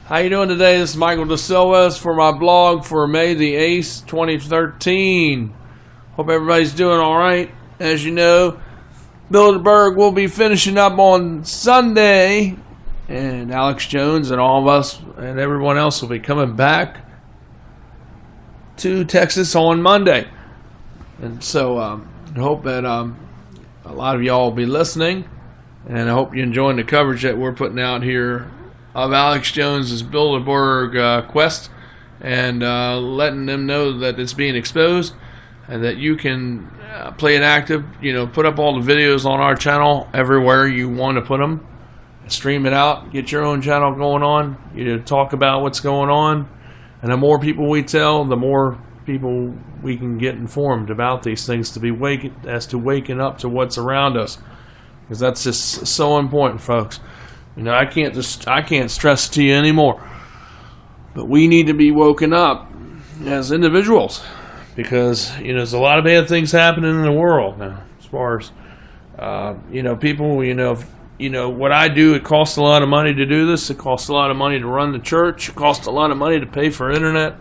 How you doing today? This is Michael DeSilvis for my blog for May the 8th, 2013. Hope everybody's doing all right. As you know, Bilderberg will be finishing up on Sunday, and Alex Jones and all of us and everyone else will be coming back to Texas on Monday. And so I hope that a lot of y'all will be listening, and I hope you're enjoying the coverage that we're putting out here of Alex Jones's Bilderberg quest, and letting them know that it's being exposed and that you can play it active, put up all the videos on our channel everywhere you want to put them, stream it out, get your own channel going on, talk about what's going on, and the more people we tell, the more people we can get informed about these things to be waking up to what's around us, because that's just so important, folks. I can't stress it to you anymore. But we need to be woken up as individuals, because there's a lot of bad things happening in the world now. As far as people, what I do, it costs a lot of money to do this. It costs a lot of money to run the church. It costs a lot of money to pay for internet.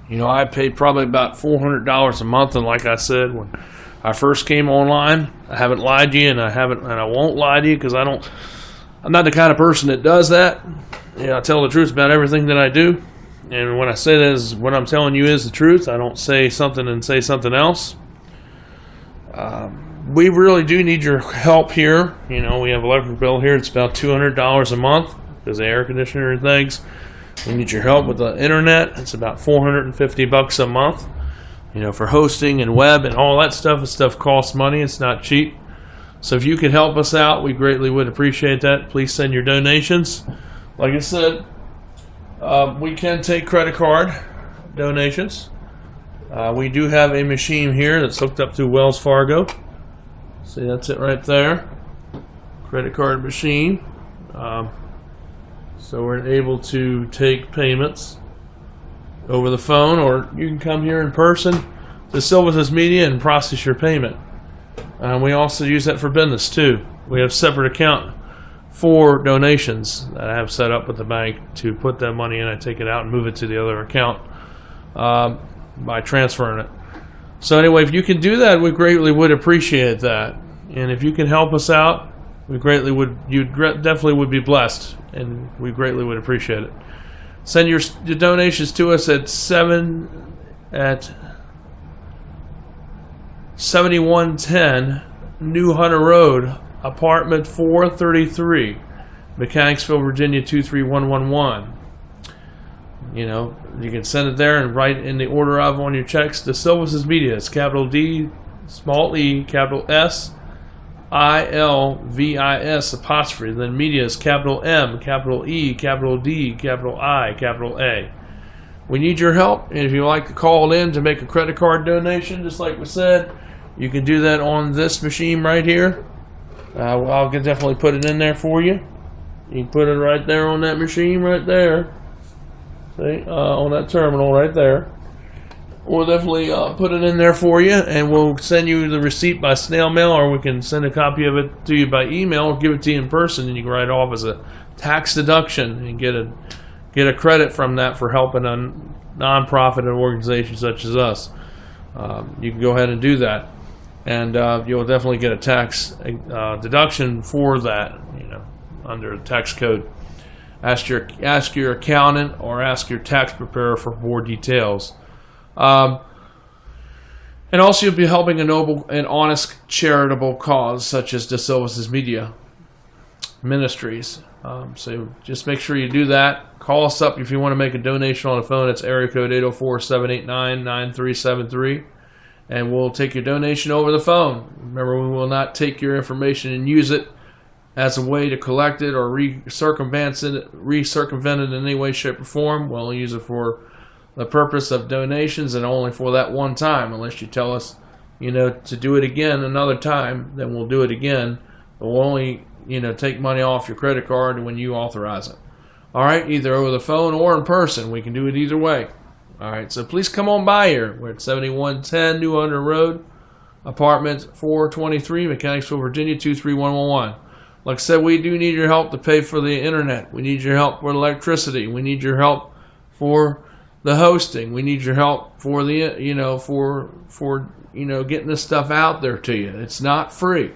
I pay probably about $400 a month, and like I said, when I first came online, I haven't lied to you, and I won't lie to you, because I'm not the kind of person that does that. I tell the truth about everything that I do. And when I say that, is what I'm telling you is the truth. I don't say something and say something else. We really do need your help here. We have electric bill here. It's about $200 a month because of air conditioner and things. We need your help with the internet. It's about $450 a month. For hosting and web and all that stuff. And stuff costs money. It's not cheap. So if you could help us out, we greatly would appreciate that. Please send your donations. Like I said, we can take credit card donations. We do have a machine here that's hooked up to Wells Fargo. See, that's it right there. Credit card machine. So we're able to take payments over the phone, or you can come here in person to DeSilvis Media and process your payment. We also use that for business too. We have a separate account for donations that I have set up with the bank to put that money in. I take it out and move it to the other account by transferring it. So anyway, if you can do that, we greatly would appreciate that. And if you can help us out, we greatly would. You definitely would be blessed, and we greatly would appreciate it. Send your donations to us at 7110 New Hunter Road, apartment 433, Mechanicsville, Virginia 23111. You can send it there and write in the order of on your checks. DeSilvis Media. It's capital D, small e, capital S, ILVIS apostrophe. Then media is capital M, capital E, capital D, capital I, capital A. We need your help, and if you'd like to call in to make a credit card donation, just like we said, you can do that on this machine right here. I'll definitely put it in there for you. You can put it right there on that machine right there. See, on that terminal right there. We'll definitely put it in there for you, and we'll send you the receipt by snail mail, or we can send a copy of it to you by email, or give it to you in person, and you can write it off as a tax deduction and get a credit from that for helping a nonprofit and organization such as us. You can go ahead and do that, and you'll definitely get a tax deduction for that. Under the tax code. Ask your accountant or ask your tax preparer for more details. And also, you'll be helping a noble and honest charitable cause such as DeSilvis Media Ministries. So just make sure you do that. Call us up if you want to make a donation on the phone. It's area code 804-789-9373. And we'll take your donation over the phone. Remember, we will not take your information and use it as a way to collect it or circumvent it in any way, shape, or form. We'll only use it for the purpose of donations and only for that one time. Unless you tell us, to do it again another time, then we'll do it again. But we'll only, take money off your credit card when you authorize it. All right, either over the phone or in person. We can do it either way. All right, so please come on by here. We're at 7110 New Hunter Road, apartment 423, Mechanicsville, Virginia 23111. Like I said, we do need your help to pay for the internet. We need your help for electricity. We need your help for the hosting. We need your help for the, getting this stuff out there to you. It's not free.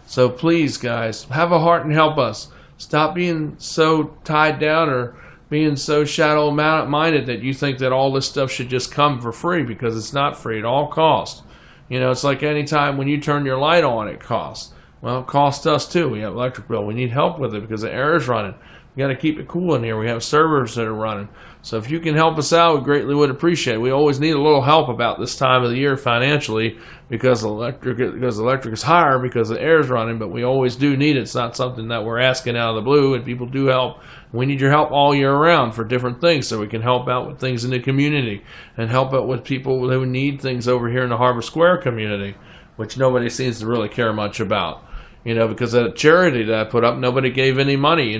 So please, guys, have a heart and help us. Stop being so tied down or being so shadow-minded that you think that all this stuff should just come for free, because it's not free. It all costs. It's like any time when you turn your light on, it costs. Well, it costs us too. We have electric bill. We need help with it because the air is running. We got to keep it cool in here. We have servers that are running. So if you can help us out, we greatly would appreciate it. We always need a little help about this time of the year financially because electric is higher because the air is running, but we always do need it. It's not something that we're asking out of the blue, and people do help. We need your help all year round for different things so we can help out with things in the community and help out with people who need things over here in the Harbor Square community, which nobody seems to really care much about. Because of that charity that I put up, nobody gave any money.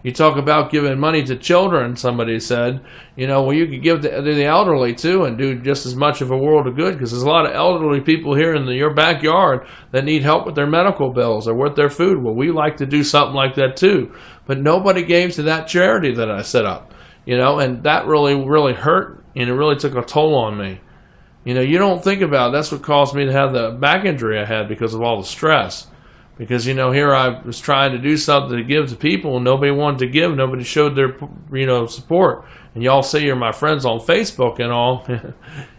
You talk about giving money to children, somebody said, well, you could give to the elderly too and do just as much of a world of good, because there's a lot of elderly people here in your backyard that need help with their medical bills or with their food. Well, we like to do something like that too, but nobody gave to that charity that I set up, and that really, really hurt, and it really took a toll on me. You don't think about it. That's what caused me to have the back injury I had because of all the stress. Because, here I was trying to do something to give to people, and nobody wanted to give. Nobody showed their, support. And y'all say you're my friends on Facebook and all.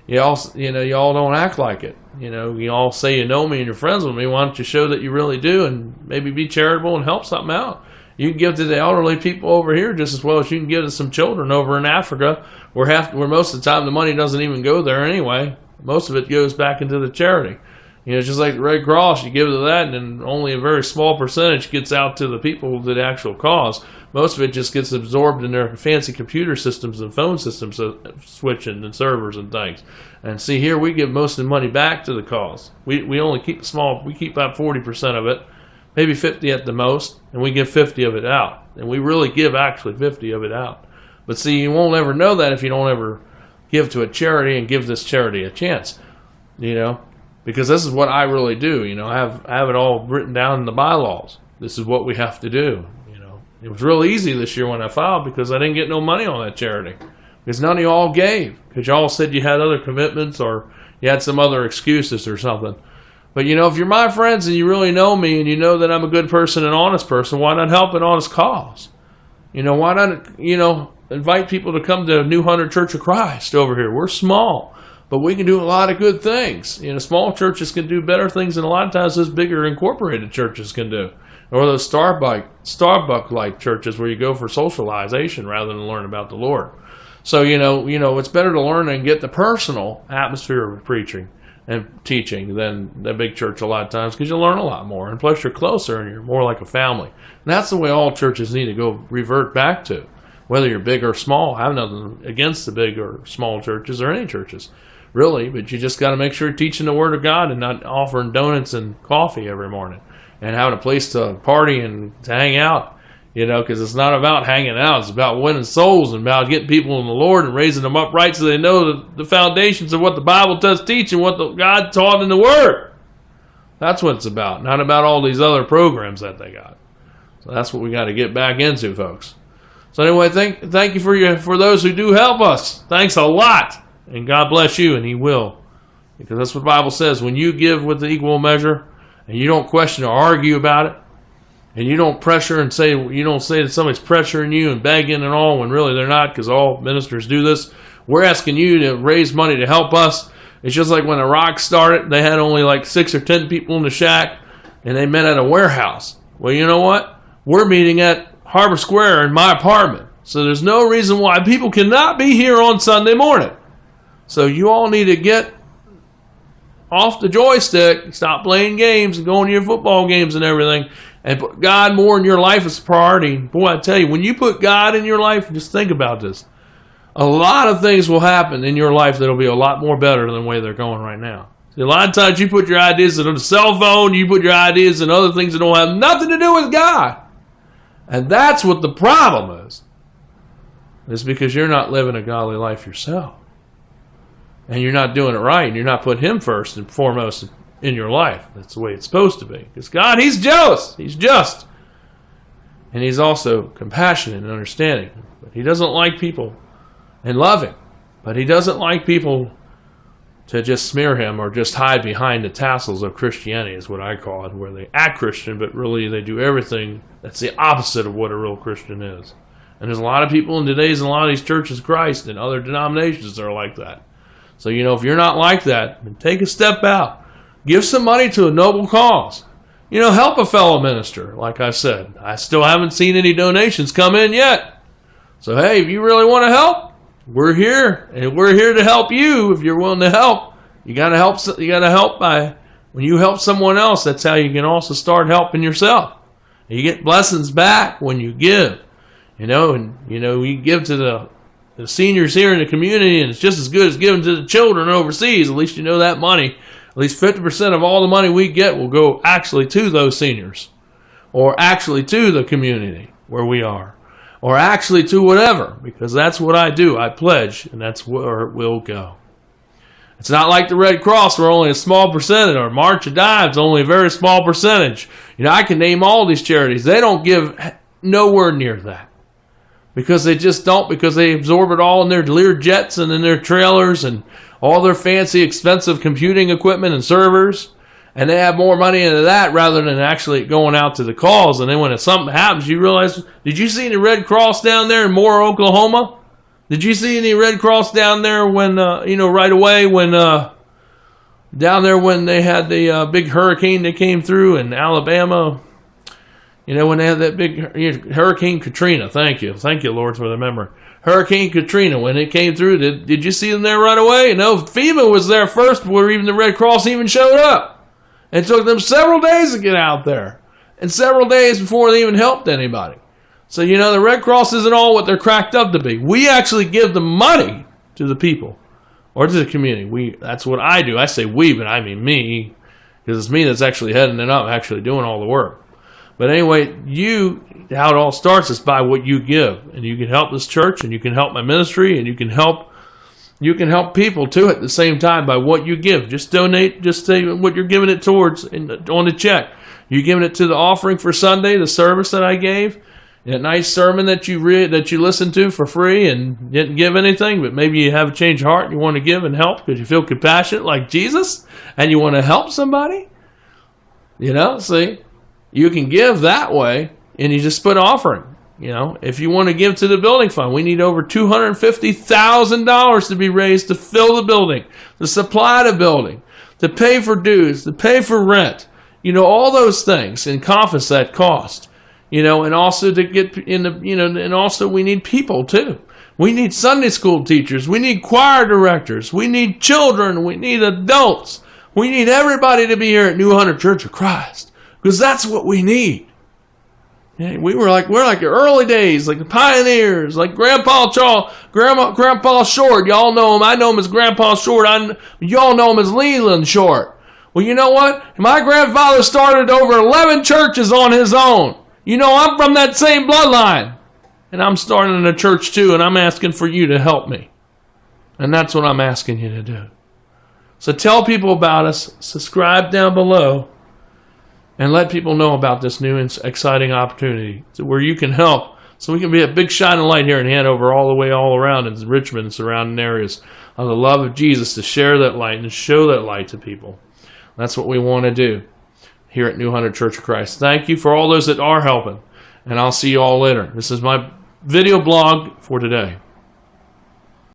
y'all don't act like it. Y'all say you know me and you're friends with me. Why don't you show that you really do and maybe be charitable and help something out? You can give to the elderly people over here just as well as you can give to some children over in Africa, where most of the time the money doesn't even go there anyway. Most of it goes back into the charity. Just like the Red Cross, you give to that, and then only a very small percentage gets out to the people to the actual cause. Most of it just gets absorbed in their fancy computer systems and phone systems, switching and servers and things. And see, here we give most of the money back to the cause. We only keep we keep about 40% of it, maybe 50 at the most, and we give 50 of it out. And we really give actually 50 of it out. But see, you won't ever know that if you don't ever give to a charity and give this charity a chance, Because this is what I really do, I have it all written down in the bylaws. This is what we have to do, It was real easy this year when I filed because I didn't get no money on that charity. Because none of y'all gave. Because y'all said you had other commitments or you had some other excuses or something. But, if you're my friends and you really know me and you know that I'm a good person and honest person, why not help an honest cause? Why not, invite people to come to New Hunter Church of Christ over here. We're small. But we can do a lot of good things. Small churches can do better things than a lot of times those bigger incorporated churches can do. Or those Starbucks-like churches where you go for socialization rather than learn about the Lord. So, it's better to learn and get the personal atmosphere of preaching and teaching than the big church a lot of times, because you learn a lot more. And plus you're closer and you're more like a family. And that's the way all churches need to go revert back to. Whether you're big or small, I have nothing against the big or small churches or any churches. Really, but you just got to make sure you're teaching the Word of God and not offering donuts and coffee every morning and having a place to party and to hang out, because it's not about hanging out. It's about winning souls and about getting people in the Lord and raising them up right so they know the foundations of what the Bible does teach and what God taught in the Word. That's what it's about, not about all these other programs that they got. So that's what we got to get back into, folks. So anyway, thank you for those who do help us. Thanks a lot. And God bless you, and He will. Because that's what the Bible says. When you give with the equal measure, and you don't question or argue about it, and you don't pressure and you don't say that somebody's pressuring you and begging and all, when really they're not, because all ministers do this. We're asking you to raise money to help us. It's just like when the Rock started, they had only like 6 or 10 people in the shack, and they met at a warehouse. Well, you know what? We're meeting at Harbor Square in my apartment. So there's no reason why people cannot be here on Sunday morning. So you all need to get off the joystick, stop playing games and going to your football games and everything, and put God more in your life as a priority. Boy, I tell you, when you put God in your life, just think about this. A lot of things will happen in your life that will be a lot more better than the way they're going right now. See, a lot of times you put your ideas on the cell phone, you put your ideas in other things that don't have nothing to do with God. And that's what the problem is. It's because you're not living a godly life yourself. And you're not doing it right, and you're not putting Him first and foremost in your life. That's the way it's supposed to be. Because God, He's jealous. He's just. And he's also compassionate and understanding. But he doesn't like people and loving. But he doesn't like people to just smear him or just hide behind the tassels of Christianity is what I call it, where they act Christian, but really they do everything that's the opposite of what a real Christian is. And there's a lot of people in today's and a lot of these churches of Christ and other denominations that are like that. So, if you're not like that, then take a step out. Give some money to a noble cause. Help a fellow minister, like I said. I still haven't seen any donations come in yet. So, hey, if you really want to help, we're here. And we're here to help you if you're willing to help. You got to help. You got to help by, when you help someone else, that's how you can also start helping yourself. And you get blessings back when you give. We give to the seniors here in the community, and it's just as good as giving to the children overseas. At least that money, at least 50% of all the money we get will go actually to those seniors, or actually to the community where we are, or actually to whatever, because that's what I do. I pledge, and that's where it will go. It's not like the Red Cross, where only a small percentage, or March of Dimes, only a very small percentage. I can name all these charities. They don't give nowhere near that. Because they just don't, because they absorb it all in their Lear jets and in their trailers and all their fancy, expensive computing equipment and servers. And they have more money into that rather than actually going out to the cause. And then when something happens, you realize, did you see any Red Cross down there in Moore, Oklahoma? Did you see any Red Cross down there when, right away when, down there when they had the big hurricane that came through in Alabama? When they had that big Hurricane Katrina. Thank you, Lord, for the memory. Hurricane Katrina, when it came through, did you see them there right away? No, FEMA was there first before even the Red Cross even showed up. It took them several days to get out there, and several days before they even helped anybody. So, the Red Cross isn't all what they're cracked up to be. We actually give the money to the people, or to the community. That's what I do. I say we, but I mean me, because it's me that's actually heading it up, actually doing all the work. But anyway, how it all starts is by what you give. And you can help this church, and you can help my ministry, and you can help people too at the same time by what you give. Just donate, just say what you're giving it towards on the check. You're giving it to the offering for Sunday, the service that I gave, that nice sermon that you listened to for free and didn't give anything, but maybe you have a change of heart and you want to give and help because you feel compassionate like Jesus and you want to help somebody. See? You can give that way, and you just put offering. If you want to give to the building fund, we need over $250,000 to be raised to fill the building, to supply the building, to pay for dues, to pay for rent. All those things encompass that cost. And also to get in the, and also we need people too. We need Sunday school teachers. We need choir directors. We need children. We need adults. We need everybody to be here at New Hunter Church of Christ. Because that's what we need. We're like the early days, like the pioneers, like Grandpa Short. Y'all know him. I know him as Grandpa Short. Y'all know him as Leland Short. Well, you know what? My grandfather started over 11 churches on his own. I'm from that same bloodline. And I'm starting a church too, and I'm asking for you to help me. And that's what I'm asking you to do. So tell people about us. Subscribe down below. And let people know about this new and exciting opportunity where you can help so we can be a big shining light here in Hanover all around in Richmond and surrounding areas of the love of Jesus, to share that light and to show that light to people. That's what we want to do here at New Hunter Church of Christ. Thank you for all those that are helping, and I'll see you all later. This is my video blog for today.